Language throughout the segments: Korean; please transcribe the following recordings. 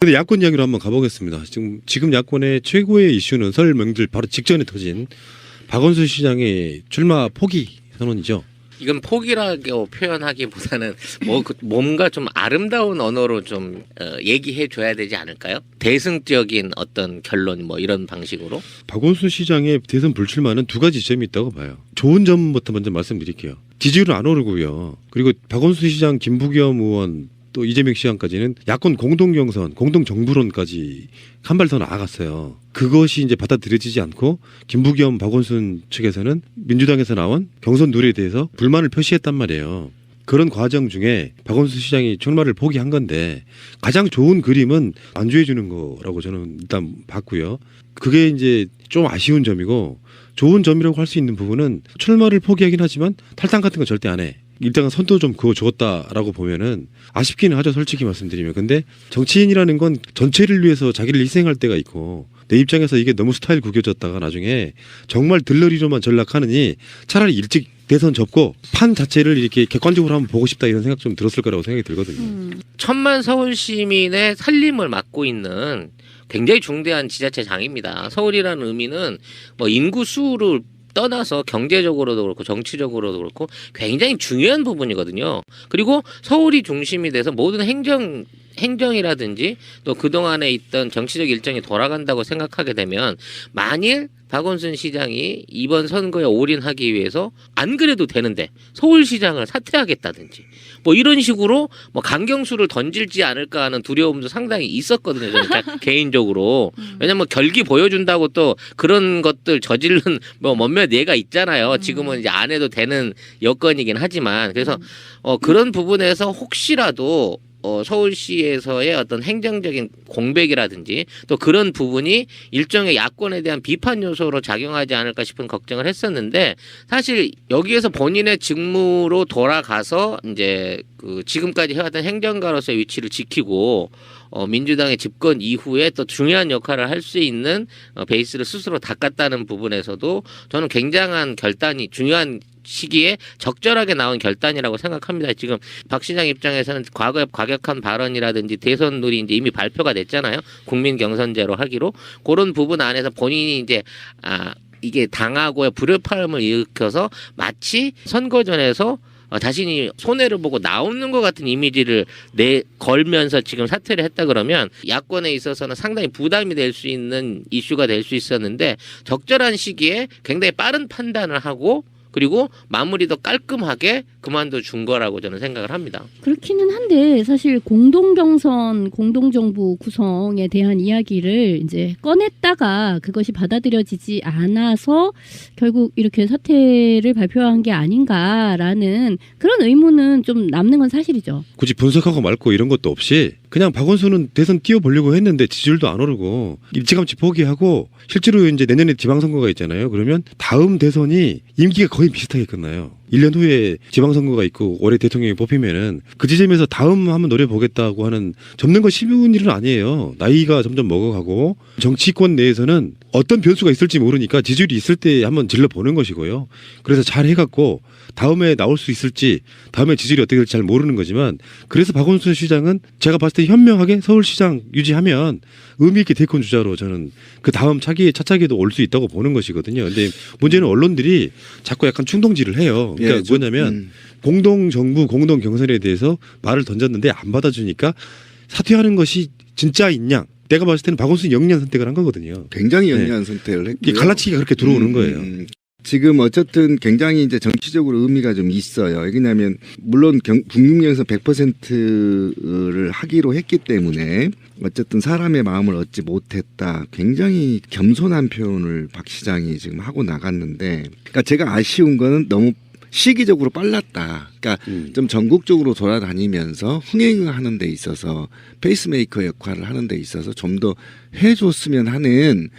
근데 야권 이야기로 한번 가보겠습니다. 지금 야권의 최고의 이슈는 설 명절 바로 직전에 터진 박원순 시장의 출마 포기 선언이죠. 이건 포기라고 표현하기보다는 뭔가 좀 아름다운 언어로 좀 얘기해 줘야 되지 않을까요? 대승적인 어떤 결론 뭐 이런 방식으로. 박원순 시장의 대선 불출마는 두 가지 지점이 있다고 봐요. 좋은 점부터 먼저 말씀드릴게요. 지지율은 안 오르고요. 그리고 박원순 시장, 김부겸 의원 또 이재명 시장까지는 야권 공동경선, 공동정부론까지 한 발 더 나아갔어요. 그것이 이제 받아들여지지 않고 김부겸, 박원순 측에서는 민주당에서 나온 경선 룰에 대해서 불만을 표시했단 말이에요. 그런 과정 중에 박원순 시장이 출마를 포기한 건데 가장 좋은 그림은 안주해 주는 거라고 저는 일단 봤고요. 그게 이제 좀 아쉬운 점이고 좋은 점이라고 할 수 있는 부분은 출마를 포기하긴 하지만 탈당 같은 건 절대 안 해. 일단 선도 좀 그어줬다라고 보면은 아쉽기는 하죠, 솔직히 말씀드리면. 근데 정치인이라는 건 전체를 위해서 자기를 희생할 때가 있고 내 입장에서 이게 너무 스타일 구겨졌다가 나중에 정말 들러리로만 전락하느니 차라리 일찍 대선 접고 판 자체를 이렇게 객관적으로 한번 보고 싶다 이런 생각 좀 들었을 거라고 생각이 들거든요. 1000만 서울 시민의 살림을 맡고 있는 굉장히 중대한 지자체장입니다. 서울이라는 의미는 뭐 인구 수를 떠나서 경제적으로도 그렇고 정치적으로도 그렇고 굉장히 중요한 부분이거든요. 그리고 서울이 중심이 돼서 모든 행정이라든지 또 그동안에 있던 정치적 일정이 돌아간다고 생각하게 되면 만일 박원순 시장이 이번 선거에 올인하기 위해서 안 그래도 되는데 서울시장을 사퇴하겠다든지 뭐 이런 식으로 뭐 강경수를 던질지 않을까 하는 두려움도 상당히 있었거든요. 저는 개인적으로. 왜냐면 결기 보여준다고 또 그런 것들 저지른 뭐 몇몇 예가 있잖아요. 지금은 이제 안 해도 되는 여건이긴 하지만 그래서 그런 부분에서 혹시라도 서울시에서의 어떤 행정적인 공백이라든지 또 그런 부분이 일종의 야권에 대한 비판 요소로 작용하지 않을까 싶은 걱정을 했었는데 사실 여기에서 본인의 직무로 돌아가서 이제 그 지금까지 해왔던 행정가로서의 위치를 지키고 민주당의 집권 이후에 또 중요한 역할을 할 수 있는 베이스를 스스로 닦았다는 부분에서도 저는 굉장한 결단이 중요한 시기에 적절하게 나온 결단이라고 생각합니다. 지금 박 시장 입장에서는 과거에 과격한 발언이라든지 대선 룰이 이제 이미 발표가 됐잖아요. 국민 경선제로 하기로 그런 부분 안에서 본인이 이제 이게 당하고의 불협화음을 일으켜서 마치 선거전에서 자신이 손해를 보고 나오는 것 같은 이미지를 걸면서 지금 사퇴를 했다 그러면 야권에 있어서는 상당히 부담이 될 수 있는 이슈가 될 수 있었는데 적절한 시기에 굉장히 빠른 판단을 하고 그리고 마무리도 깔끔하게 그만둬 준 거라고 저는 생각을 합니다. 그렇기는 한데 사실 공동경선, 공동정부 구성에 대한 이야기를 이제 꺼냈다가 그것이 받아들여지지 않아서 결국 이렇게 사퇴를 발표한 게 아닌가라는 그런 의문은 좀 남는 건 사실이죠. 굳이 분석하고 말고 이런 것도 없이 그냥 박원순은 대선 뛰어보려고 했는데 지지율도 안 오르고 일찌감치 포기하고 실제로 이제 내년에 지방선거가 있잖아요. 그러면 다음 대선이 임기가 거의 비슷하게 끝나요. 1년 후에 지방선거가 있고 올해 대통령이 뽑히면은 그 지점에서 다음 한번 노려보겠다고 하는 접는 거 쉬운 일은 아니에요. 나이가 점점 먹어가고 정치권 내에서는 어떤 변수가 있을지 모르니까 지지율이 있을 때 한번 질러보는 것이고요. 그래서 잘 해갖고 다음에 나올 수 있을지 다음에 지지율이 어떻게 될지 잘 모르는 거지만 그래서 박원순 시장은 제가 봤을 때 현명하게 서울시장 유지하면 의미 있게 대권 주자로 저는 그 다음 차차기에도 올 수 있다고 보는 것이거든요. 근데 문제는 언론들이 자꾸 약간 충동질을 해요. 그러니까 뭐냐면 공동정부, 공동경선에 대해서 말을 던졌는데 안 받아주니까 사퇴하는 것이 진짜 있냐. 내가 봤을 때는 박원순이 영리한 선택을 한 거거든요. 굉장히 영리한 선택을 했고요. 갈라치기가 그렇게 들어오는 거예요. 지금 어쨌든 굉장히 이제 정치적으로 의미가 좀 있어요. 왜냐하면 물론 국민경선 100%를 하기로 했기 때문에 어쨌든 사람의 마음을 얻지 못했다. 굉장히 겸손한 표현을 박 시장이 지금 하고 나갔는데, 그러니까 제가 아쉬운 거는 너무 시기적으로 빨랐다. 그러니까 좀 전국적으로 돌아다니면서 흥행하는 데 있어서 페이스메이커 역할을 하는 데 있어서 좀 더 해줬으면 하는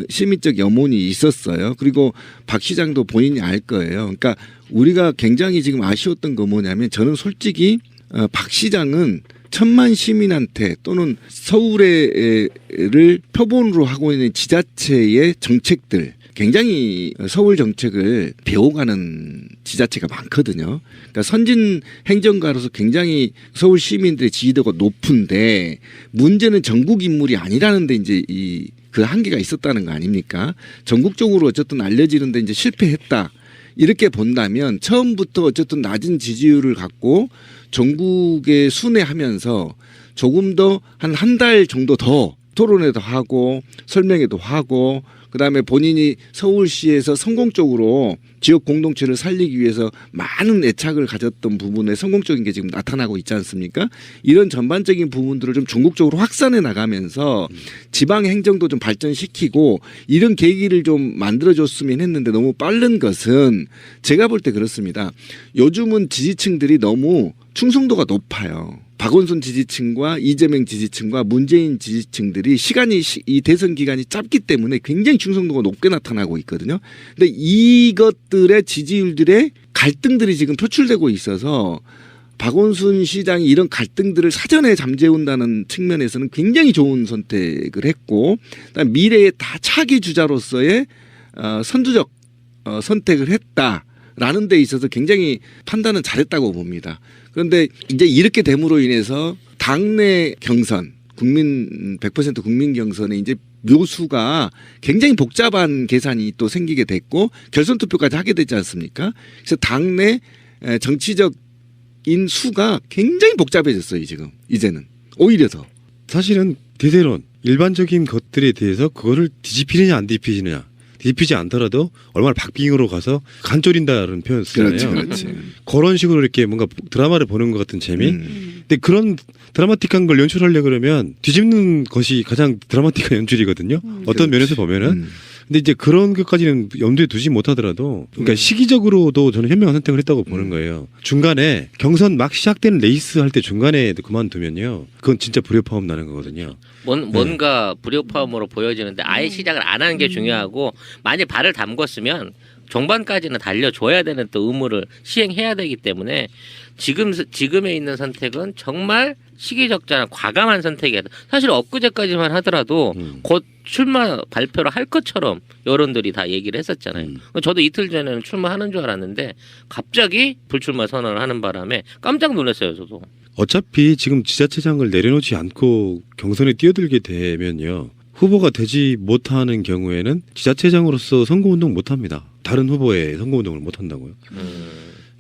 시민적 염원이 있었어요. 그리고 박 시장도 본인이 알 거예요. 그러니까 우리가 굉장히 지금 아쉬웠던 거 뭐냐면 저는 솔직히 박 시장은 1000만 시민한테 또는 서울을 표본으로 하고 있는 지자체의 정책들 굉장히 서울 정책을 배워가는 지자체가 많거든요. 그러니까 선진 행정가로서 굉장히 서울 시민들의 지지도가 높은데 문제는 전국 인물이 아니라는 데 이제 그 한계가 있었다는 거 아닙니까? 전국적으로 어쨌든 알려지는데 이제 실패했다. 이렇게 본다면 처음부터 어쨌든 낮은 지지율을 갖고 전국에 순회하면서 조금 더 한 달 정도 더 토론회도 하고 설명회도 하고 그다음에 본인이 서울시에서 성공적으로 지역 공동체를 살리기 위해서 많은 애착을 가졌던 부분에 성공적인 게 지금 나타나고 있지 않습니까? 이런 전반적인 부분들을 좀 전국적으로 확산해 나가면서 지방 행정도 좀 발전시키고 이런 계기를 좀 만들어줬으면 했는데 너무 빠른 것은 제가 볼 때 그렇습니다. 요즘은 지지층들이 너무 충성도가 높아요. 박원순 지지층과 이재명 지지층과 문재인 지지층들이 이 대선 기간이 짧기 때문에 굉장히 충성도가 높게 나타나고 있거든요. 근데 이것들의 지지율들의 갈등들이 지금 표출되고 있어서 박원순 시장이 이런 갈등들을 사전에 잠재운다는 측면에서는 굉장히 좋은 선택을 했고 그다음에 미래의 다 차기 주자로서의 선두적 선택을 했다라는 데 있어서 굉장히 판단은 잘했다고 봅니다. 그런데 이제 이렇게 됨으로 인해서 당내 경선, 100% 국민 경선에 이제 묘수가 굉장히 복잡한 계산이 또 생기게 됐고 결선 투표까지 하게 되지 않습니까? 그래서 당내 정치적인 수가 굉장히 복잡해졌어요, 지금. 이제는. 오히려 더. 사실은 대세론 일반적인 것들에 대해서 그거를 뒤집히느냐 안 뒤집히느냐 뒤집히지 않더라도 얼마나 박빙으로 가서 간절인다는 표현 쓰잖아요. 그렇지. 그런 식으로 이렇게 뭔가 드라마를 보는 것 같은 재미. 근데 그런 드라마틱한 걸 연출하려 그러면 뒤집는 것이 가장 드라마틱한 연출이거든요. 어떤 면에서 보면은. 근데 이제 그런 것까지는 염두에 두지 못하더라도 그러니까 시기적으로도 저는 현명한 선택을 했다고 보는 거예요. 중간에 경선 막 시작되는 레이스 할 때 중간에 그만두면요. 그건 진짜 불협화음 나는 거거든요. 뭔가 불협화음으로 보여지는데 아예 시작을 안 하는 게 중요하고 만약 발을 담궜으면 종반까지는 달려줘야 되는 또 의무를 시행해야 되기 때문에 지금에 있는 선택은 정말 시기적절한 과감한 선택이야. 사실 엊그제까지만 하더라도 곧 출마 발표를 할 것처럼 여론들이 다 얘기를 했었잖아요. 저도 이틀 전에는 출마하는 줄 알았는데 갑자기 불출마 선언을 하는 바람에 깜짝 놀랐어요, 저도. 어차피 지금 지자체장을 내려놓지 않고 경선에 뛰어들게 되면요. 후보가 되지 못하는 경우에는 지자체장으로서 선거운동 못합니다. 다른 후보의 선거운동을 못한다고요.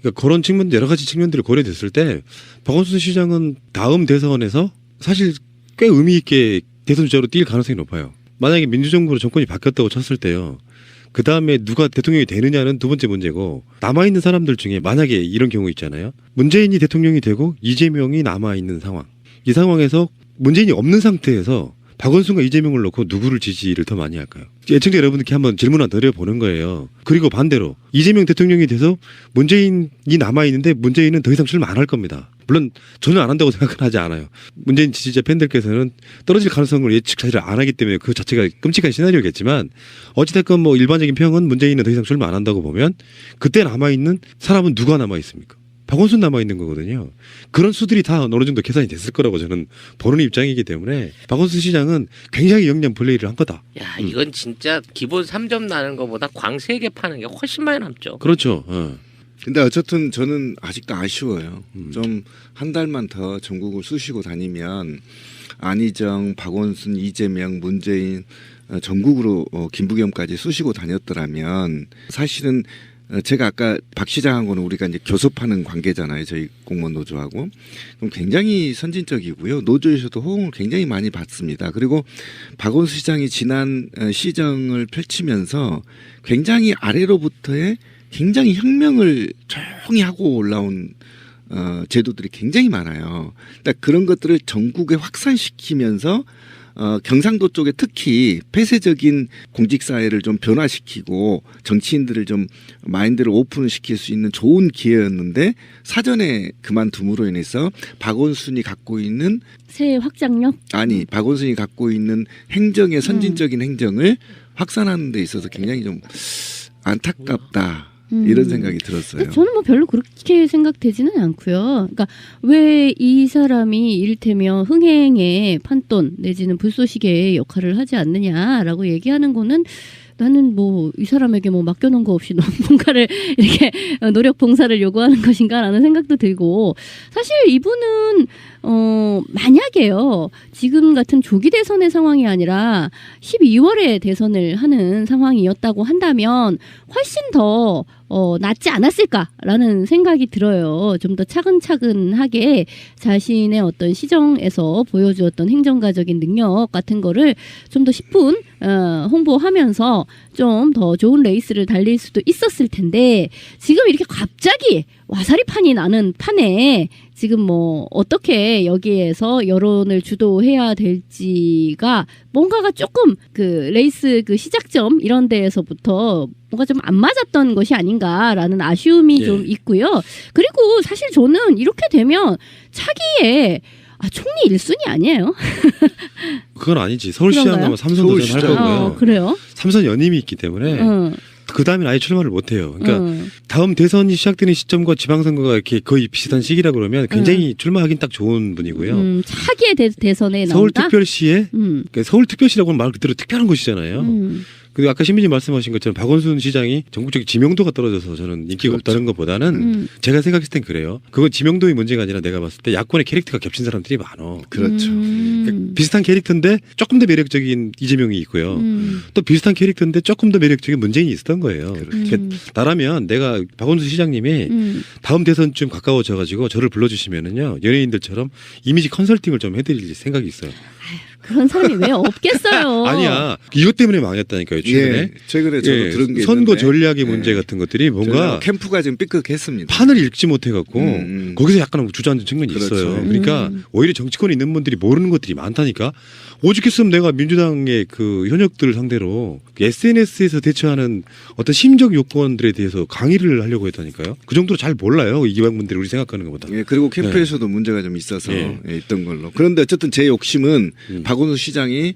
그러니까 그런 측면 여러 가지 측면들이 고려됐을 때 박원순 시장은 다음 대선에서 사실 꽤 의미 있게 대선 주자로 뛸 가능성이 높아요. 만약에 민주정부로 정권이 바뀌었다고 쳤을 때요. 그 다음에 누가 대통령이 되느냐는 두 번째 문제고 남아있는 사람들 중에 만약에 이런 경우 있잖아요. 문재인이 대통령이 되고 이재명이 남아있는 상황. 이 상황에서 문재인이 없는 상태에서 박원순과 이재명을 놓고 누구를 지지를 더 많이 할까요? 애청자 여러분들께 한번 질문 하나 드려보는 거예요. 그리고 반대로 이재명 대통령이 돼서 문재인이 남아있는데 문재인은 더 이상 출마 안 할 겁니다. 물론 전혀 안 한다고 생각은 하지 않아요. 문재인 지지자 팬들께서는 떨어질 가능성을 예측 자체를 안 하기 때문에 그 자체가 끔찍한 시나리오겠지만 어찌됐건 뭐 일반적인 평은 문재인은 더 이상 출마 안 한다고 보면 그때 남아있는 사람은 누가 남아있습니까? 박원순 남아있는 거거든요. 그런 수들이 다 어느 정도 계산이 됐을 거라고 저는 보는 입장이기 때문에 박원순 시장은 굉장히 영리한 플레이를 한 거다. 야, 이건 진짜 기본 3점 나는 것보다 광 3개 파는 게 훨씬 많이 남죠. 그렇죠. 근데 어쨌든 저는 아직도 아쉬워요. 좀 한 달만 더 전국을 쑤시고 다니면 안희정, 박원순, 이재명, 문재인 전국으로 김부겸까지 쑤시고 다녔더라면 사실은 제가 아까 박 시장하고는 우리가 이제 교섭하는 관계잖아요. 저희 공무원 노조하고. 그럼 굉장히 선진적이고요. 노조에서도 호응을 굉장히 많이 받습니다. 그리고 박원순 시장이 지난 시정을 펼치면서 굉장히 아래로부터의 굉장히 혁명을 조용히 하고 올라온 제도들이 굉장히 많아요. 그러니까 그런 것들을 전국에 확산시키면서 경상도 쪽에 특히 폐쇄적인 공직사회를 좀 변화시키고 정치인들을 좀 마인드를 오픈시킬 수 있는 좋은 기회였는데 사전에 그만둠으로 인해서 박원순이 갖고 있는 새 확장력? 아니 박원순이 갖고 있는 행정의 선진적인 행정을 확산하는 데 있어서 굉장히 좀 안타깝다. 이런 생각이 들었어요. 저는 뭐 별로 그렇게 생각되지는 않고요. 그러니까 왜 이 사람이 이를테면 흥행의 판돈 내지는 불쏘시개의 역할을 하지 않느냐라고 얘기하는 거는 나는 뭐 이 사람에게 뭐 맡겨놓은 거 없이 너무 뭔가를 이렇게 노력 봉사를 요구하는 것인가라는 생각도 들고 사실 이분은 만약에요 지금 같은 조기 대선의 상황이 아니라 12월에 대선을 하는 상황이었다고 한다면 훨씬 더 낫지 않았을까라는 생각이 들어요. 좀 더 차근차근하게 자신의 어떤 시정에서 보여주었던 행정가적인 능력 같은 거를 좀 더 10분 홍보하면서 좀 더 좋은 레이스를 달릴 수도 있었을 텐데 지금 이렇게 갑자기 와사리판이 나는 판에 지금 뭐 어떻게 여기에서 여론을 주도해야 될지가 뭔가가 조금 그 레이스 그 시작점 이런 데에서부터 뭔가 좀 안 맞았던 것이 아닌가라는 아쉬움이 예. 좀 있고요. 그리고 사실 저는 이렇게 되면 차기에 총리 1순위 아니에요? 그건 아니지. 서울시장 그런가요? 가면 삼선 도전할 서울시장. 거고요. 그래요? 삼선 연임이 있기 때문에 그 다음엔 아예 출마를 못 해요. 그러니까 다음 대선이 시작되는 시점과 지방선거가 이렇게 거의 비슷한 시기라 그러면 굉장히 출마하긴 딱 좋은 분이고요. 차기의 대선에 나온다? 서울특별시에 그러니까 서울특별시라고는 말 그대로 특별한 곳이잖아요. 그리고 아까 신민님 말씀하신 것처럼 박원순 시장이 전국적인 지명도가 떨어져서 저는 인기가 없다는 것보다는 제가 생각했을 땐 그래요. 그건 지명도의 문제가 아니라 내가 봤을 때 야권의 캐릭터가 겹친 사람들이 많어. 그렇죠. 그러니까 비슷한 캐릭터인데 조금 더 매력적인 이재명이 있고요. 또 비슷한 캐릭터인데 조금 더 매력적인 문재인이 있었던 거예요. 그러니까 나라면 내가 박원순 시장님이 다음 대선쯤 가까워져가지고 저를 불러주시면은요 연예인들처럼 이미지 컨설팅을 좀 해드릴 생각이 있어요. 그런 사람이 왜 없겠어요. 아니야. 이것 때문에 망했다니까요. 최근에. 예, 최근에 저도 들은 게 선거 있는데. 전략의 문제 같은 것들이 뭔가 캠프가 지금 삐끗했습니다. 판을 읽지 못해갖고 거기서 약간 주저앉은 측면이 그렇죠. 있어요. 그러니까 오히려 정치권에 있는 분들이 모르는 것들이 많다니까. 오죽했으면 내가 민주당의 그 현역들을 상대로 SNS에서 대처하는 어떤 심적 요건들에 대해서 강의를 하려고 했다니까요. 그 정도로 잘 몰라요. 이방분들이 우리 생각하는 것보다. 예, 그리고 캠프에서도 문제가 좀 있어서 예. 예, 있던 걸로. 그런데 어쨌든 제 욕심은 박원순 시장이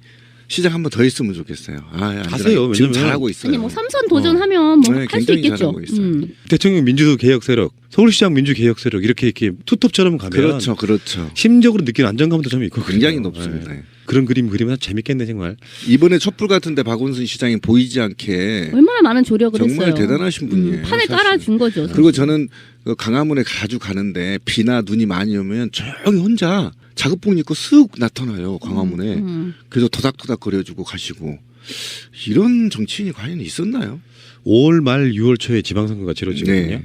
시장 한 번 더 했으면 좋겠어요. 안 하세요. 되나? 지금 왜냐면- 잘하고 있어요. 아니 뭐 삼선 도전하면 뭐 네, 할 수 굉장히 있겠죠. 잘하고 있어요. 대통령 민주개혁 세력, 서울시장 민주개혁 세력 이렇게 투톱처럼 가면 그렇죠, 그렇죠. 심적으로 느끼는 안정감도 좀 있고 굉장히 그래요. 높습니다. 예. 그런 그림 그리면 재밌겠네 정말. 이번에 촛불 같은데 박원순 시장이 보이지 않게 얼마나 많은 조력을 정말 했어요. 대단하신 분이에요. 판을 사실. 깔아준 거죠. 사실. 그리고 저는 그 강화문에 자주 가는데 비나 눈이 많이 오면 조용히 혼자 작업복 입고 쓱 나타나요 광화문에. 그래서 토닥토닥 거려주고 가시고 이런 정치인이 과연 있었나요? 5월 말 6월 초에 지방선거가 치러지거든요. 네.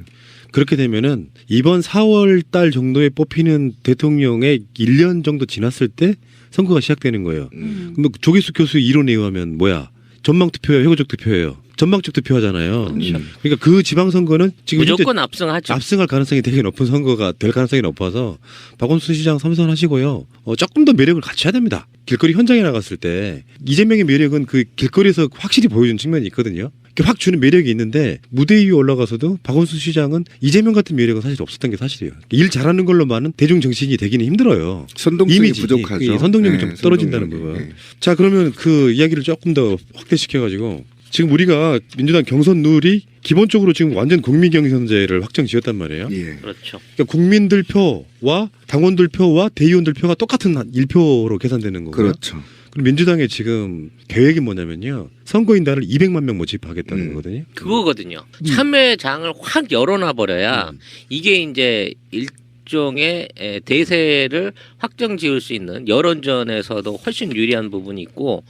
그렇게 되면은 이번 4월 달 정도에 뽑히는 대통령의 1년 정도 지났을 때 선거가 시작되는 거예요. 근데 조기숙 교수 이론에 의하면 뭐야? 전망 투표예요, 회고적 투표예요. 전망적 투표하잖아요. 그러니까 그 지방선거는 지금 무조건 압승하죠. 압승할 가능성이 되게 높은 선거가 될 가능성이 높아서 박원순 시장 삼선하시고요. 조금 더 매력을 갖춰야 됩니다. 길거리 현장에 나갔을 때 이재명의 매력은 그 길거리에서 확실히 보여준 측면이 있거든요. 확 주는 매력이 있는데 무대 위에 올라가서도 박원순 시장은 이재명 같은 매력은 사실 없었던 게 사실이에요. 일 잘하는 걸로만은 대중 정치인이 되기는 힘들어요. 선동성이 이미지, 부족하죠. 선동력이 네, 좀 떨어진다는 선동력이. 부분. 네. 자 그러면 그 이야기를 조금 더 확대시켜가지고 지금 우리가 민주당 경선 룰이 기본적으로 지금 완전 국민 경선제를 확정 지었단 말이에요. 예. 그렇죠. 그러니까 국민들 표와 당원들 표와 대의원들 표가 똑같은 1표로 계산되는 거고요. 그렇죠. 그럼 민주당의 지금 계획이 뭐냐면요. 선거인단을 200만 명 모집하겠다는 거거든요. 그거거든요. 참여장을 확 열어놔 버려야 이게 이제 일종의 대세를 확정 지을 수 있는 여론전에서도 훨씬 유리한 부분이 있고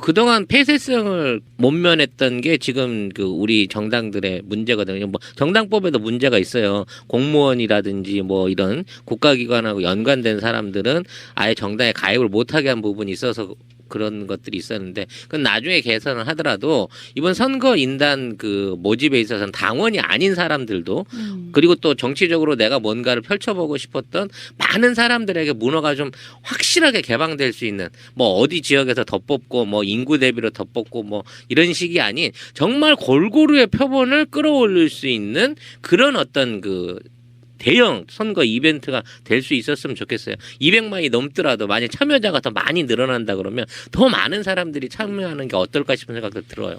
그동안 폐쇄성을 못 면했던 게 지금 그 우리 정당들의 문제거든요. 뭐 정당법에도 문제가 있어요. 공무원이라든지 뭐 이런 국가기관하고 연관된 사람들은 아예 정당에 가입을 못하게 한 부분이 있어서 그런 것들이 있었는데 그건 나중에 개선을 하더라도 이번 선거 인단 그 모집에 있어서는 당원이 아닌 사람들도 그리고 또 정치적으로 내가 뭔가를 펼쳐보고 싶었던 많은 사람들에게 문화가 좀 확실하게 개방될 수 있는 뭐 어디 지역에서 더 뽑고 뭐 인구 대비로 더 뽑고 뭐 이런 식이 아닌 정말 골고루의 표본을 끌어올릴 수 있는 그런 어떤 그 대형 선거 이벤트가 될 수 있었으면 좋겠어요. 200만이 넘더라도 만약 참여자가 더 많이 늘어난다 그러면 더 많은 사람들이 참여하는 게 어떨까 싶은 생각도 들어요.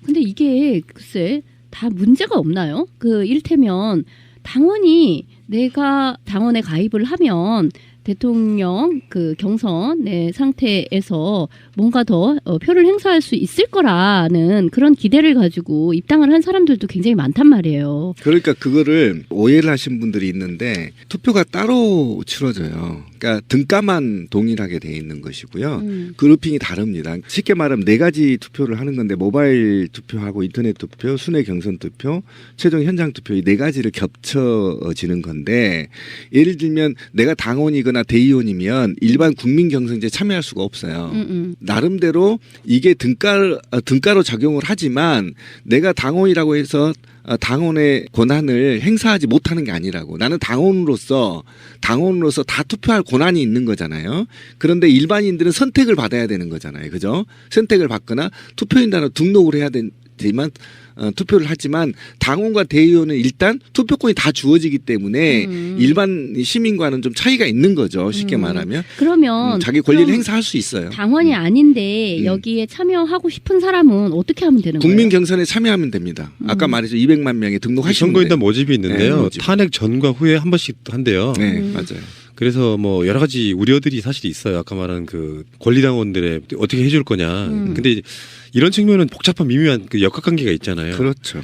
근데 이게 글쎄 다 문제가 없나요? 그 이를테면 당원이 내가 당원에 가입을 하면 대통령 그 경선의 상태에서 뭔가 더 표를 행사할 수 있을 거라는 그런 기대를 가지고 입당을 한 사람들도 굉장히 많단 말이에요. 그러니까 그거를 오해를 하신 분들이 있는데 투표가 따로 치러져요. 그러니까 등가만 동일하게 돼 있는 것이고요. 그룹핑이 다릅니다. 쉽게 말하면 4가지 투표를 하는 건데 모바일 투표하고 인터넷 투표, 순회 경선 투표, 최종 현장 투표 이 4가지를 겹쳐지는 건데 예를 들면 내가 당원이거나 대의원이면 일반 국민 경선제에 참여할 수가 없어요. 나름대로 이게 등가로 작용을 하지만 내가 당원이라고 해서 당원의 권한을 행사하지 못하는 게 아니라고. 나는 당원으로서 다 투표할 권한이 있는 거잖아요. 그런데 일반인들은 선택을 받아야 되는 거잖아요. 그죠? 선택을 받거나 투표인단으로 등록을 해야 되지만 투표를 하지만 당원과 대의원은 일단 투표권이 다 주어지기 때문에 일반 시민과는 좀 차이가 있는 거죠. 쉽게 말하면. 그러면 자기 권리를 행사할 수 있어요. 당원이 아닌데 여기에 참여하고 싶은 사람은 어떻게 하면 되는 거예요? 국민 경선에 참여하면 됩니다. 아까 말했죠. 200만 명이 등록하시면 돼요. 선거인단 모집이 있는데요. 네, 모집. 탄핵 전과 후에 한 번씩 한대요. 네, 맞아요. 그래서 뭐 여러 가지 우려들이 사실 있어요. 아까 말한 그 권리당원들의 어떻게 해줄 거냐. 근데 이런 측면은 복잡한 미묘한 그 역학관계가 있잖아요. 그렇죠.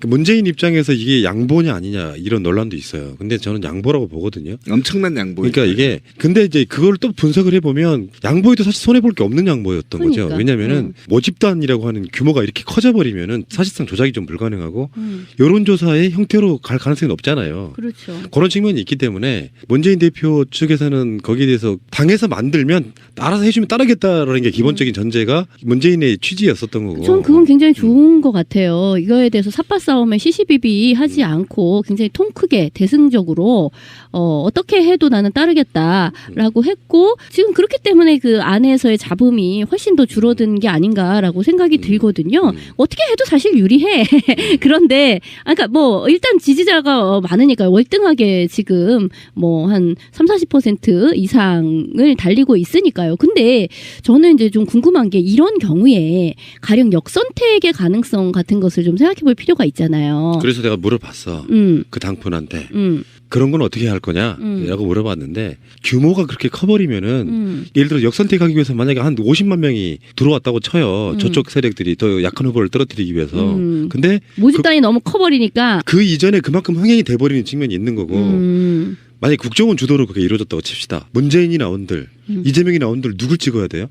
문재인 입장에서 이게 양보냐 아니냐 이런 논란도 있어요. 근데 저는 양보라고 보거든요. 엄청난 양보. 그러니까 이게 근데 이제 그걸 또 분석을 해보면 양보에도 사실 손해 볼 게 없는 양보였던 거죠. 그러니까. 왜냐하면은 모집단이라고 하는 규모가 이렇게 커져버리면은 사실상 조작이 좀 불가능하고 여론조사의 형태로 갈 가능성이 높잖아요. 그렇죠. 그런 측면이 있기 때문에 문재인 대표 측에서는 거기에 대해서 당에서 만들면 알아서 해주면 따르겠다라는 게 기본적인 전제가 문재인의 취지였었던 거고. 전 그건 굉장히 좋은 것 같아요. 이거에 대해서 삿바 싸움에 시시비비 하지 않고 굉장히 통 크게 대승적으로 어떻게 해도 나는 따르겠다라고 했고 지금 그렇기 때문에 그 안에서의 잡음이 훨씬 더 줄어든 게 아닌가라고 생각이 들거든요. 어떻게 해도 사실 유리해. 그런데 그러니까 뭐 일단 지지자가 많으니까 월등하게 지금 뭐 한 30-40% 이상을 달리고 있으니까요. 근데 저는 이제 좀 궁금한 게 이런 경우에 가령 역선택의 가능성 같은 것을 좀 생각해 볼 필요가 있잖아요. 그래서 내가 물어봤어. 그 당분한테. 그런 건 어떻게 할 거냐라고 물어봤는데 규모가 그렇게 커버리면은 예를 들어 역선택하기 위해서 만약에 한 50만 명이 들어왔다고 쳐요. 저쪽 세력들이 더 약한 후보를 떨어뜨리기 위해서. 근데 모집단이 너무 커버리니까 그 이전에 그만큼 흥행이 돼버리는 측면이 있는 거고 만약에 국정원 주도로 그게 이루어졌다고 칩시다. 문재인이 나온들 이재명이 나온들 누굴 찍어야 돼요?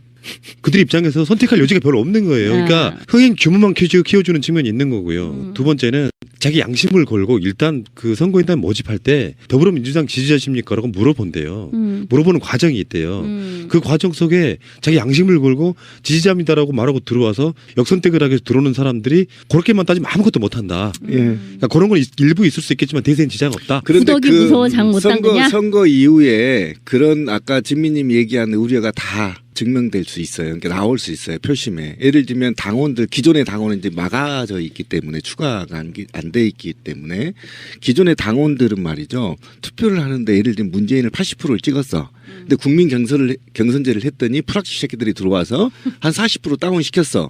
그들 입장에서 선택할 여지가 별로 없는 거예요. 그러니까 흥행 규모만 키워주는 측면이 있는 거고요. 두 번째는 자기 양심을 걸고 일단 그 선거인단 모집할 때 더불어민주당 지지자십니까? 라고 물어본대요. 물어보는 과정이 있대요. 그 과정 속에 자기 양심을 걸고 지지자입니다라고 말하고 들어와서 역선택을 하기 위해서 들어오는 사람들이 그렇게만 따지면 아무것도 못한다. 그러니까 그런 건 일부 있을 수 있겠지만 대세는 지장이 없다. 그런데 구덕이 무서워 장 못 당그냐? 선거 이후에 그런 아까 진미님 얘기하는 우려가 다 증명될 수 있어요. 그러니까 나올 수 있어요. 표심에. 예를 들면 당원들 기존의 당원은 이제 막아져 있기 때문에 추가가 안 돼 있기 때문에 기존의 당원들은 말이죠. 투표를 하는데 예를 들면 문재인을 80%를 찍었어. 근데 국민 경선제를 했더니 프락시 새끼들이 들어와서 한 40% 다운시켰어.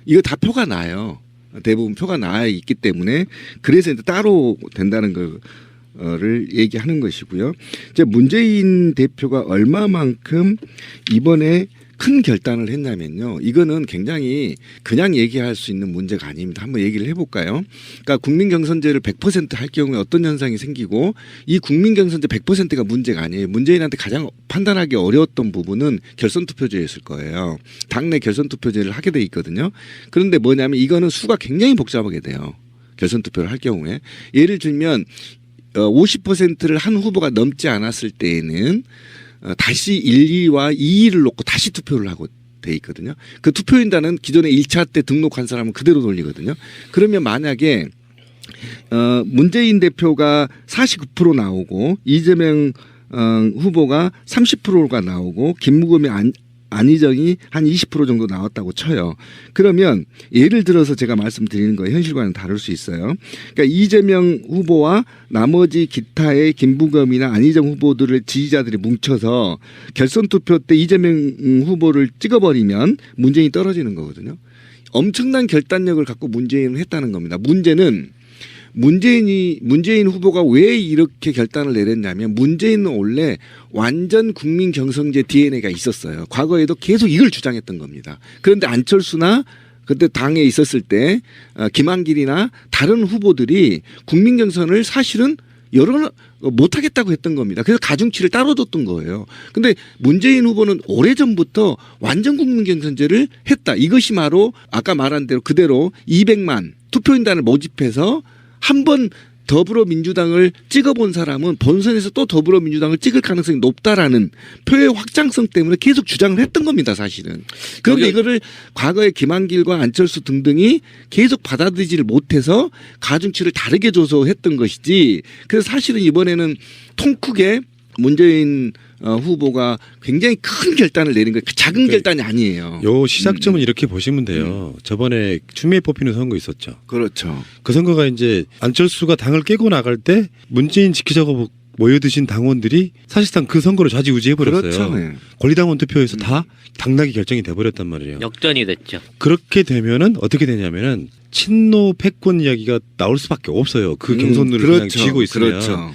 이거 다 표가 나요. 대부분 표가 나 있기 때문에 그래서 이제 따로 된다는 를 얘기하는 것이고요. 이제 문재인 대표가 얼마만큼 이번에 큰 결단을 했냐면요. 이거는 굉장히 그냥 얘기할 수 있는 문제가 아닙니다. 한번 얘기를 해볼까요? 그러니까 국민경선제를 100% 할 경우에 어떤 현상이 생기고 이 국민경선제 100%가 문제가 아니에요. 문재인한테 가장 판단하기 어려웠던 부분은 결선투표제였을 거예요. 당내 결선투표제를 하게 돼 있거든요. 그런데 뭐냐면 이거는 수가 굉장히 복잡하게 돼요. 결선투표를 할 경우에. 예를 들면 50%를 한 후보가 넘지 않았을 때에는 다시 1, 2와 2위를 놓고 다시 투표를 하고 돼 있거든요. 그 투표인단은 기존에 1차 때 등록한 사람은 그대로 돌리거든요. 그러면 만약에 문재인 대표가 49% 나오고 이재명 후보가 30%가 나오고 김무겸이 안희정이 한 20% 정도 나왔다고 쳐요. 그러면 예를 들어서 제가 말씀드리는 거예요. 현실과는 다를 수 있어요. 그러니까 이재명 후보와 나머지 기타의 김부겸이나 안희정 후보들을 지지자들이 뭉쳐서 결선 투표 때 이재명 후보를 찍어버리면 문재인이 떨어지는 거거든요. 엄청난 결단력을 갖고 문재인은 했다는 겁니다. 문제는 문재인 후보가 왜 이렇게 결단을 내렸냐면 문재인은 원래 완전 국민 경선제 DNA가 있었어요. 과거에도 계속 이걸 주장했던 겁니다. 그런데 안철수나 그때 당에 있었을 때 김한길이나 다른 후보들이 국민 경선을 사실은 못하겠다고 했던 겁니다. 그래서 가중치를 따로 뒀던 거예요. 근데 문재인 후보는 오래전부터 완전 국민 경선제를 했다. 이것이 바로 아까 말한 대로 그대로 200만 투표인단을 모집해서 한 번 더불어민주당을 찍어본 사람은 본선에서 또 더불어민주당을 찍을 가능성이 높다라는 표의 확장성 때문에 계속 주장을 했던 겁니다, 사실은. 그런데 이거를 과거에 김한길과 안철수 등등이 계속 받아들이지를 못해서 가중치를 다르게 줘서 했던 것이지. 그래서 사실은 이번에는 통 크게 문재인 후보가 굉장히 큰 결단을 내린 거예요. 작은 결단이 아니에요. 요 시작점은 이렇게 보시면 돼요. 저번에 추미애 뽑히는 선거 있었죠. 그렇죠. 그 선거가 이제 안철수가 당을 깨고 나갈 때 문재인 지키자고 모여드신 당원들이 사실상 그 선거를 좌지우지해버렸어요. 그렇죠. 네. 권리당원 투표에서 다 당락이 결정이 돼버렸단 말이에요. 역전이 됐죠. 그렇게 되면은 어떻게 되냐면은 친노 패권 이야기가 나올 수밖에 없어요. 그 경선을 그냥 그렇죠. 쥐고 있으면. 그렇죠.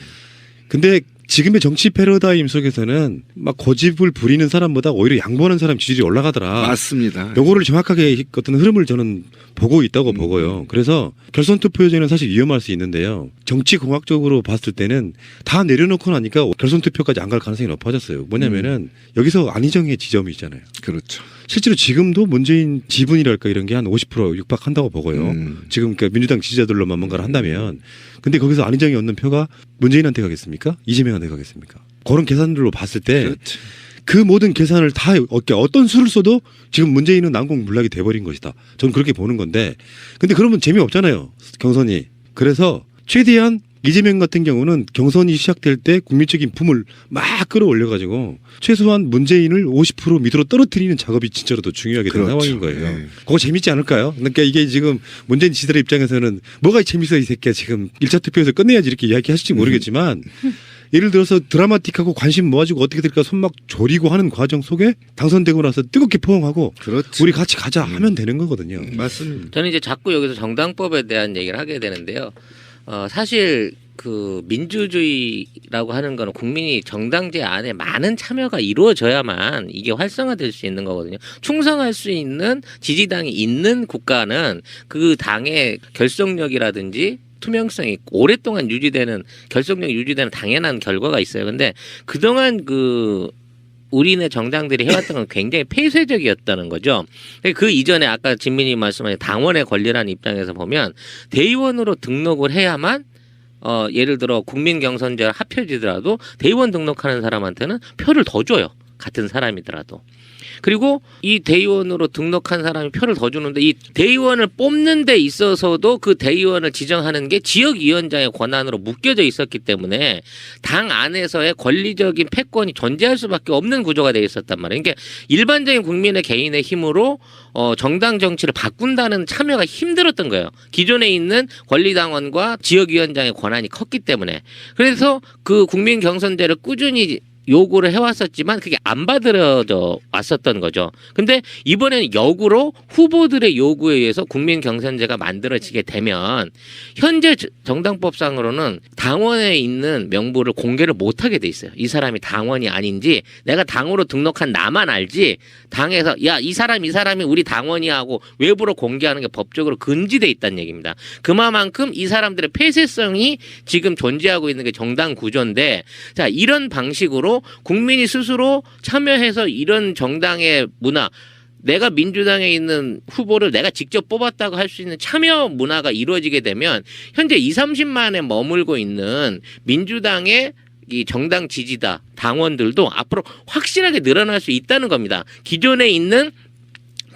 근데 지금의 정치 패러다임 속에서는 막 고집을 부리는 사람보다 오히려 양보하는 사람 지지율이 올라가더라. 맞습니다. 요거를 정확하게 어떤 흐름을 저는 보고 있다고 보고요. 그래서 결선 투표제는 사실 위험할 수 있는데요. 정치 공학적으로 봤을 때는 다 내려놓고 나니까 결선 투표까지 안 갈 가능성이 높아졌어요. 뭐냐면은 여기서 안희정의 지점이 있잖아요. 그렇죠. 실제로 지금도 문재인 지분이랄까 이런 게 한 50% 육박한다고 보고요. 지금 그러니까 민주당 지지자들로만 뭔가를 한다면. 근데 거기서 안희정이 얻는 표가 문재인한테 가겠습니까? 이재명한테 가겠습니까? 그런 계산들로 봤을 때 그렇죠. 그 모든 계산을 다 어떤 수를 써도 지금 문재인은 난공불락이 돼버린 것이다. 저는 그렇게 보는 건데 근데 그러면 재미없잖아요. 경선이. 그래서 최대한 이재명 같은 경우는 경선이 시작될 때 국민적인 품을 막 끌어올려가지고 최소한 문재인을 50% 밑으로 떨어뜨리는 작업이 진짜로 더 중요하게 된 그렇죠. 상황인 거예요. 네. 그거 재밌지 않을까요? 그러니까 이게 지금 문재인 지지자들 입장에서는 뭐가 재밌어 이 새끼야 지금 1차 투표에서 끝내야지 이렇게 이야기하실지 모르겠지만 예를 들어서 드라마틱하고 관심 모아주고 어떻게 될까 손 막 조리고 하는 과정 속에 당선되고 나서 뜨겁게 포옹하고 그렇죠. 우리 같이 가자 하면 되는 거거든요. 맞습니다. 저는 이제 자꾸 여기서 정당법에 대한 얘기를 하게 되는데요. 사실 그 민주주의라고 하는 거는 국민이 정당제 안에 많은 참여가 이루어져야만 이게 활성화될 수 있는 거거든요. 충성할 수 있는 지지당이 있는 국가는 그 당의 결속력이라든지 투명성이 오랫동안 유지되는 결속력 유지되는 당연한 결과가 있어요. 근데 그동안 그 우리네 정당들이 해왔던 건 굉장히 폐쇄적이었다는 거죠. 그 이전에 아까 진민이 말씀하신 당원의 권리라는 입장에서 보면 대의원으로 등록을 해야만 예를 들어 국민 경선제가 합쳐지더라도 대의원 등록하는 사람한테는 표를 더 줘요. 같은 사람이더라도. 그리고 이 대의원으로 등록한 사람이 표를 더 주는데 이 대의원을 뽑는 데 있어서도 그 대의원을 지정하는 게 지역위원장의 권한으로 묶여져 있었기 때문에 당 안에서의 권리적인 패권이 존재할 수밖에 없는 구조가 돼 있었단 말이에요. 그러니까 일반적인 국민의 개인의 힘으로 정당 정치를 바꾼다는 참여가 힘들었던 거예요. 기존에 있는 권리당원과 지역위원장의 권한이 컸기 때문에. 그래서 그 국민 경선제를 꾸준히 요구를 해왔었지만 그게 안 받아들여져 왔었던 거죠. 근데 이번에는 역으로 후보들의 요구에 의해서 국민 경선제가 만들어지게 되면 현재 정당법상으로는 당원에 있는 명부를 공개를 못하게 돼 있어요. 이 사람이 당원이 아닌지 내가 당으로 등록한 나만 알지 당에서 야, 이 사람이 우리 당원이 하고 외부로 공개하는 게 법적으로 금지돼 있다는 얘기입니다. 그만큼 이 사람들의 폐쇄성이 지금 존재하고 있는 게 정당 구조인데 자, 이런 방식으로 국민이 스스로 참여해서 이런 정당의 문화 내가 민주당에 있는 후보를 내가 직접 뽑았다고 할 수 있는 참여 문화가 이루어지게 되면 현재 20-30만에 머물고 있는 민주당의 이 정당 지지다 당원들도 앞으로 확실하게 늘어날 수 있다는 겁니다. 기존에 있는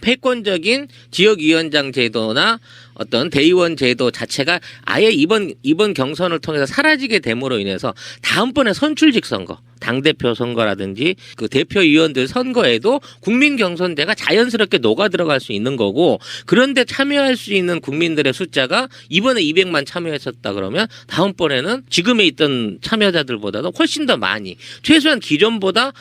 패권적인 지역위원장 제도나 어떤 대의원 제도 자체가 아예 이번 경선을 통해서 사라지게 됨으로 인해서 다음번에 선출직 선거, 당대표 선거라든지 그 대표위원들 선거에도 국민 경선제가 자연스럽게 녹아 들어갈 수 있는 거고 그런데 참여할 수 있는 국민들의 숫자가 이번에 200만 참여했었다 그러면 다음번에는 지금에 있던 참여자들보다도 훨씬 더 많이 최소한 기존보다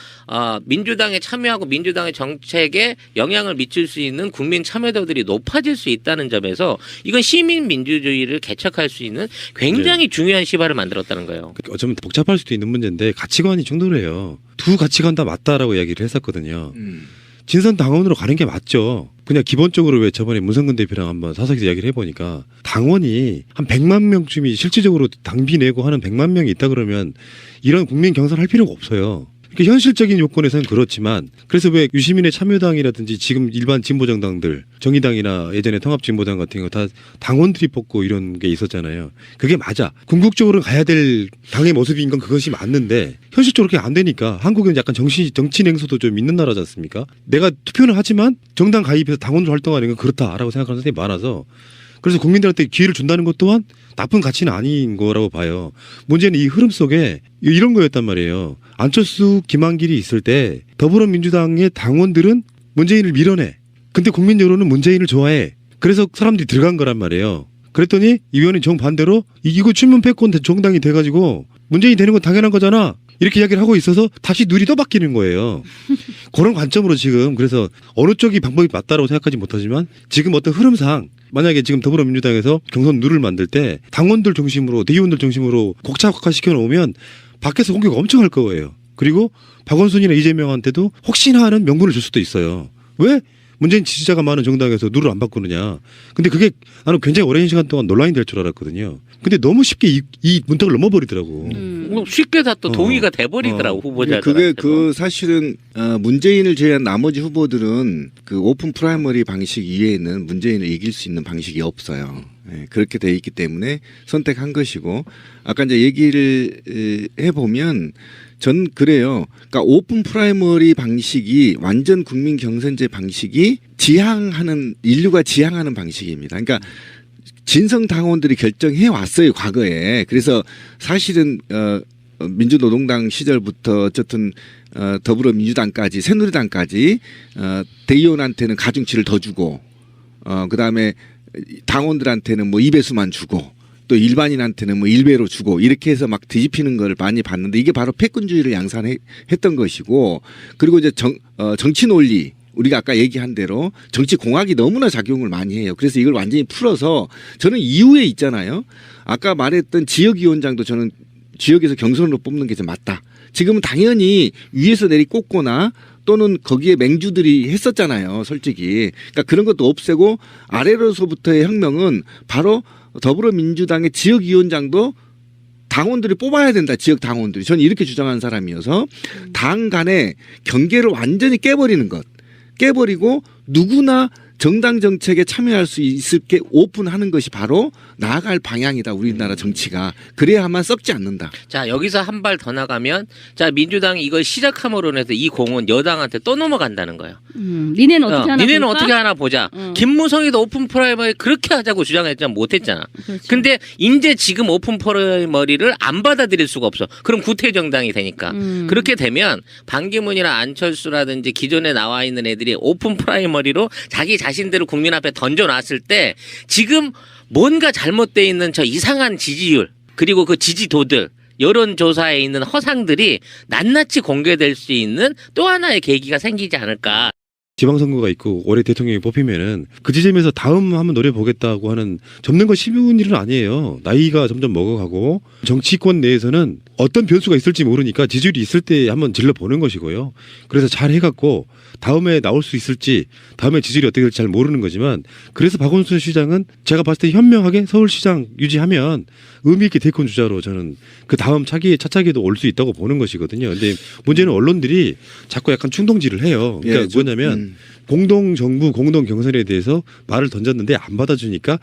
민주당에 참여하고 민주당의 정책에 영향을 미칠 수 있는 국민 참여도들이 높아질 수 있다는 점에서 이건 시민 민주주의를 개척할 수 있는 굉장히 중요한 시발을 만들었다는 거예요. 어쩌면 복잡할 수도 있는 문제인데 가치관이 충돌해요. 두 가치관 다 맞다라고 이야기를 했었거든요. 진선 당원으로 가는 게 맞죠. 그냥 기본적으로 왜 저번에 문성근 대표랑 한번 사석에서 이야기를 해보니까 당원이 한 100만 명쯤이 실질적으로 당비 내고 하는 100만 명이 있다 그러면 이런 국민 경선을 할 필요가 없어요. 그러니까 현실적인 요건에서는 그렇지만 그래서 왜 유시민의 참여당이라든지 지금 일반 진보정당들 정의당이나 예전에 통합진보당 같은 거 다 당원들이 뽑고 이런 게 있었잖아요. 그게 맞아. 궁극적으로 가야 될 당의 모습인 건 그것이 맞는데 현실적으로 그렇게 안 되니까 한국은 약간 정치 냉소도 좀 있는 나라지 않습니까? 내가 투표는 하지만 정당 가입해서 당원으로 활동하는 건 그렇다라고 생각하는 사람이 많아서 그래서 국민들한테 기회를 준다는 것 또한 나쁜 가치는 아닌 거라고 봐요. 문제는 이 흐름 속에 이런 거였단 말이에요. 안철수, 김한길이 있을 때 더불어민주당의 당원들은 문재인을 밀어내. 근데 국민 여론은 문재인을 좋아해. 그래서 사람들이 들어간 거란 말이에요. 그랬더니 이 의원이 정반대로 이거 출문 패권 정당이 돼가지고 문재인이 되는 건 당연한 거잖아. 이렇게 이야기를 하고 있어서 다시 눈이 또 바뀌는 거예요. 그런 관점으로 지금 그래서 어느 쪽이 방법이 맞다라고 생각하지 못하지만 지금 어떤 흐름상 만약에 지금 더불어민주당에서 경선 룰을 만들 때 당원들 중심으로 대의원들 중심으로 곡차화시켜 놓으면 밖에서 공격 엄청 할 거예요. 그리고 박원순이나 이재명한테도 혹시나 하는 명분을 줄 수도 있어요. 왜 문재인 지지자가 많은 정당에서 룰을 안 바꾸느냐. 근데 그게 나는 굉장히 오랜 시간 동안 논란이 될 줄 알았거든요. 근데 너무 쉽게 이 문턱을 넘어버리더라고. 쉽게 다 또 동의가 돼버리더라고 후보자들. 그게 그 사실은 문재인을 제외한 나머지 후보들은 그 오픈 프라이머리 방식 이외에는 문재인을 이길 수 있는 방식이 없어요. 예, 그렇게 돼 있기 때문에 선택한 것이고 아까 이제 얘기를 해보면 전 그래요. 그러니까 오픈 프라이머리 방식이 완전 국민 경선제 방식이 인류가 지향하는 방식입니다. 그러니까 진성 당원들이 결정해 왔어요 과거에. 그래서 사실은 민주노동당 시절부터 어쨌든 더불어민주당까지 새누리당까지 대의원한테는 가중치를 더 주고 그다음에 당원들한테는 뭐 2배수만 주고 또 일반인한테는 뭐 1배로 주고 이렇게 해서 막 뒤집히는 걸 많이 봤는데 이게 바로 패권주의를 양산했던 것이고 그리고 이제 정치 논리 우리가 아까 얘기한 대로 정치 공학이 너무나 작용을 많이 해요. 그래서 이걸 완전히 풀어서 저는 이후에 있잖아요. 아까 말했던 지역위원장도 저는 지역에서 경선으로 뽑는 게 좀 맞다. 지금은 당연히 위에서 내리 꽂거나 또는 거기에 맹주들이 했었잖아요. 솔직히. 그러니까 그런 것도 없애고 아래로서부터의 혁명은 바로 더불어민주당의 지역위원장도 당원들이 뽑아야 된다. 지역 당원들이. 저는 이렇게 주장하는 사람이어서 당 간의 경계를 완전히 깨버리는 것. 깨버리고 누구나 정당 정책에 참여할 수 있게 오픈하는 것이 바로 나아갈 방향이다. 우리나라 정치가. 그래야만 썩지 않는다. 자 여기서 한 발 더 나가면 자 민주당이 이걸 시작함으로 해서 이 공은 여당한테 또 넘어간다는 거예요. 니네는 어떻게 하나 니네는 볼까? 어떻게 하나 보자. 김무성이도 오픈 프라이머리 그렇게 하자고 주장했지만 못했잖아. 그렇죠. 근데 이제 지금 오픈 프라이머리를 안 받아들일 수가 없어. 그럼 구태정당이 되니까. 그렇게 되면 반기문이나 안철수라든지 기존에 나와 있는 애들이 오픈 프라이머리로 자기 자신들을 국민 앞에 던져놨을 때 지금 뭔가 잘못돼 있는 저 이상한 지지율 그리고 그 지지도들 여론조사에 있는 허상들이 낱낱이 공개될 수 있는 또 하나의 계기가 생기지 않을까. 지방선거가 있고 올해 대통령이 뽑히면은 그 지점에서 다음 한번 노려보겠다고 하는 접는 건 쉬운 일은 아니에요. 나이가 점점 먹어가고 정치권 내에서는 어떤 변수가 있을지 모르니까 지지율이 있을 때 한번 질러보는 것이고요. 그래서 잘 해갖고 다음에 나올 수 있을지 다음에 지지율이 어떻게 될지 잘 모르는 거지만 그래서 박원순 시장은 제가 봤을 때 현명하게 서울시장 유지하면 의미 있게 대권 주자로 저는 그 다음 차차기에도 올 수 있다고 보는 것이거든요. 근데 문제는 언론들이 자꾸 약간 충동질을 해요. 그러니까 뭐냐면 공동정부 공동경선에 대해서 말을 던졌는데 안 받아주니까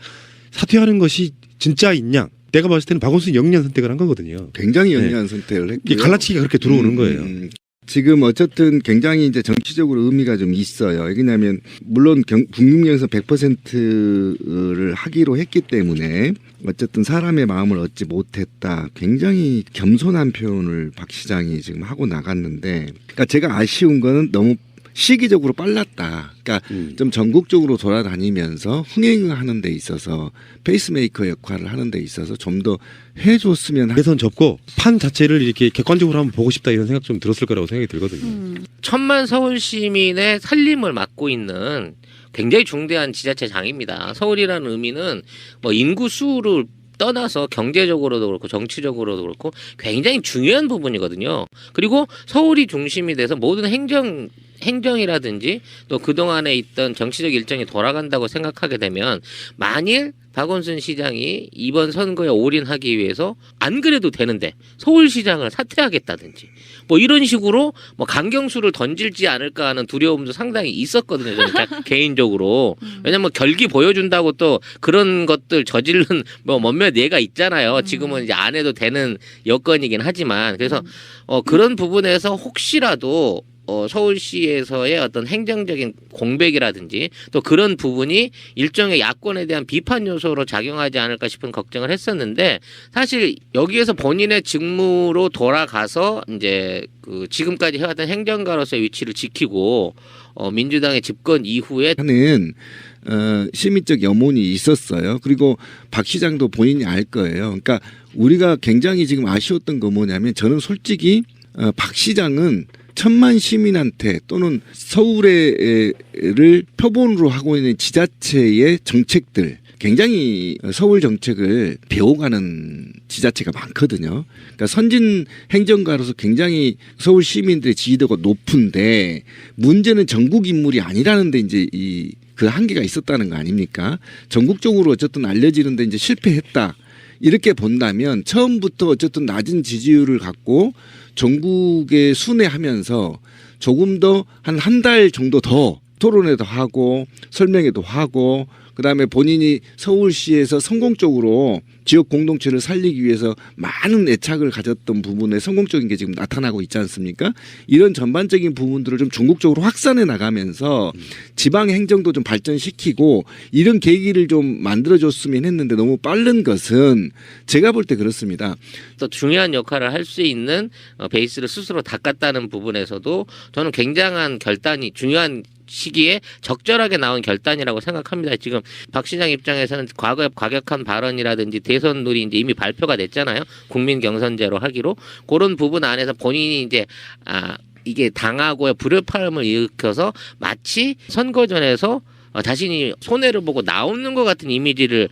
사퇴하는 것이 진짜 있냐. 내가 봤을 때는 박원순이 영리한 선택을 한 거거든요. 굉장히 영리한 선택을 했고요. 이 갈라치기가 그렇게 들어오는 거예요. 지금 어쨌든 굉장히 이제 정치적으로 의미가 좀 있어요. 왜냐하면 물론 국민경선 100%를 하기로 했기 때문에 어쨌든 사람의 마음을 얻지 못했다. 굉장히 겸손한 표현을 박 시장이 지금 하고 나갔는데, 그러니까 제가 아쉬운 거는 너무 시기적으로 빨랐다. 그러니까 좀 전국적으로 돌아다니면서 흥행하는 데 있어서 페이스메이커 역할을 하는 데 있어서 좀 더 해줬으면 대선 접고 판 자체를 이렇게 객관적으로 한번 보고 싶다 이런 생각 좀 들었을 거라고 생각이 들거든요. 1,000만 서울 시민의 살림을 맡고 있는 굉장히 중대한 지자체장입니다. 서울이라는 의미는 뭐 인구 수를 떠나서 경제적으로도 그렇고 정치적으로도 그렇고 굉장히 중요한 부분이거든요. 그리고 서울이 중심이 돼서 모든 행정이라든지 또 그동안에 있던 정치적 일정이 돌아간다고 생각하게 되면 만일 박원순 시장이 이번 선거에 올인하기 위해서 안 그래도 되는데 서울시장을 사퇴하겠다든지 뭐 이런 식으로 뭐 강경수를 던질지 않을까 하는 두려움도 상당히 있었거든요. 저는 개인적으로. 왜냐면 결기 보여준다고 또 그런 것들 저지른 뭐 몇몇 예가 있잖아요. 지금은 이제 안 해도 되는 여건이긴 하지만 그래서 그런 부분에서 혹시라도 서울시에서의 어떤 행정적인 공백이라든지 또 그런 부분이 일종의 야권에 대한 비판 요소로 작용하지 않을까 싶은 걱정을 했었는데 사실 여기에서 본인의 직무로 돌아가서 이제 그 지금까지 해왔던 행정가로서의 위치를 지키고 민주당의 집권 이후에 하는 시민적 염원이 있었어요. 그리고 박 시장도 본인이 알 거예요. 그러니까 우리가 굉장히 지금 아쉬웠던 거 뭐냐면 저는 솔직히 박 시장은 1,000만 시민한테 또는 서울을 표본으로 하고 있는 지자체의 정책들 굉장히 서울 정책을 배워가는 지자체가 많거든요. 그러니까 선진 행정가로서 굉장히 서울 시민들의 지지도가 높은데 문제는 전국 인물이 아니라는 데 이제 그 한계가 있었다는 거 아닙니까? 전국적으로 어쨌든 알려지는데 이제 실패했다. 이렇게 본다면 처음부터 어쨌든 낮은 지지율을 갖고 전국에 순회하면서 조금 더 한 달 정도 더 토론회도 하고 설명회도 하고 그다음에 본인이 서울시에서 성공적으로 지역 공동체를 살리기 위해서 많은 애착을 가졌던 부분에 성공적인 게 지금 나타나고 있지 않습니까? 이런 전반적인 부분들을 좀 전국적으로 확산해 나가면서 지방 행정도 좀 발전시키고 이런 계기를 좀 만들어줬으면 했는데 너무 빠른 것은 제가 볼 때 그렇습니다. 또 중요한 역할을 할 수 있는 베이스를 스스로 닦았다는 부분에서도 저는 굉장한 결단이 중요한 시기에 적절하게 나온 결단이라고 생각합니다. 지금 박 시장 입장에서는 과거에 과격한 발언이라든지 대선 룰이 이제 이미 발표가 됐잖아요. 국민 경선제로 하기로 그런 부분 안에서 본인이 이제 이게 당하고의 불협화음을 일으켜서 마치 선거전에서 자신이 손해를 보고 나오는 것 같은 이미지를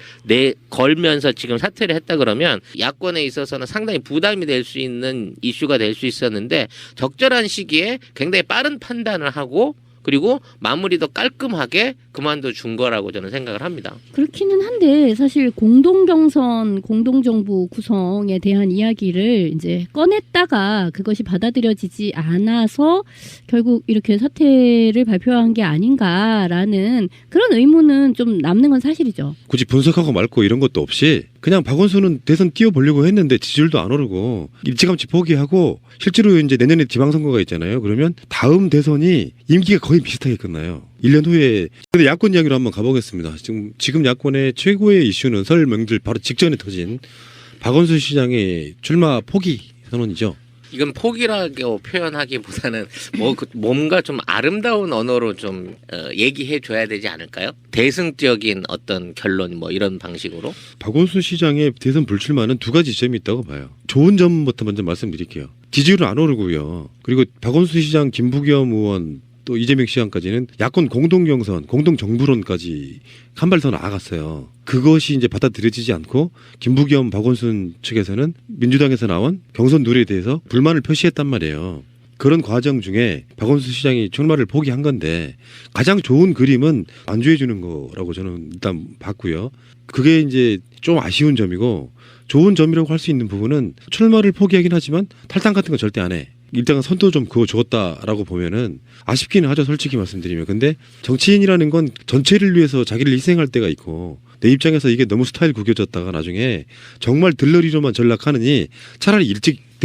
걸면서 지금 사퇴를 했다 그러면 야권에 있어서는 상당히 부담이 될 수 있는 이슈가 될 수 있었는데 적절한 시기에 굉장히 빠른 판단을 하고 그리고 마무리도 깔끔하게 그만둬 준 거라고 저는 생각을 합니다. 그렇기는 한데 사실 공동경선, 공동정부 구성에 대한 이야기를 이제 꺼냈다가 그것이 받아들여지지 않아서 결국 이렇게 사퇴를 발표한 게 아닌가라는 그런 의문은 좀 남는 건 사실이죠. 굳이 분석하고 말고 이런 것도 없이 그냥 박원순은 대선 뛰어보려고 했는데 지지율도 안 오르고 일찌감치 포기하고 실제로 이제 내년에 지방선거가 있잖아요. 그러면 다음 대선이 임기가 거의 비슷하게 끝나요. 1년 후에. 근데 야권 이야기로 한번 가보겠습니다. 지금 야권의 최고의 이슈는 설 명절 바로 직전에 터진 박원순 시장의 출마 포기 선언이죠. 이건 포기라고 표현하기보다는 뭔가 좀 아름다운 언어로 좀 얘기해 줘야 되지 않을까요? 대승적인 어떤 결론 뭐 이런 방식으로. 박원순 시장의 대선 불출마는 두 가지 지점이 있다고 봐요. 좋은 점부터 먼저 말씀드릴게요. 지지율은 안 오르고요. 그리고 박원순 시장, 김부겸 의원 또 이재명 시장까지는 야권 공동경선, 공동정부론까지 한 발 더 나아갔어요. 그것이 이제 받아들여지지 않고 김부겸, 박원순 측에서는 민주당에서 나온 경선 룰에 대해서 불만을 표시했단 말이에요. 그런 과정 중에 박원순 시장이 출마를 포기한 건데 가장 좋은 그림은 안주해 주는 거라고 저는 일단 봤고요. 그게 이제 좀 아쉬운 점이고 좋은 점이라고 할 수 있는 부분은 출마를 포기하긴 하지만 탈당 같은 거 절대 안 해. 일단 선도 좀 그어주었다라고 보면은 아쉽기는 하죠. 솔직히 말씀드리면. 근데 정치인이라는 건 전체를 위해서 자기를 희생할 때가 있고 내 입장에서 이게 너무 스타일 구겨졌다가 나중에 정말 들러리로만 전락하느니 차라리 일찍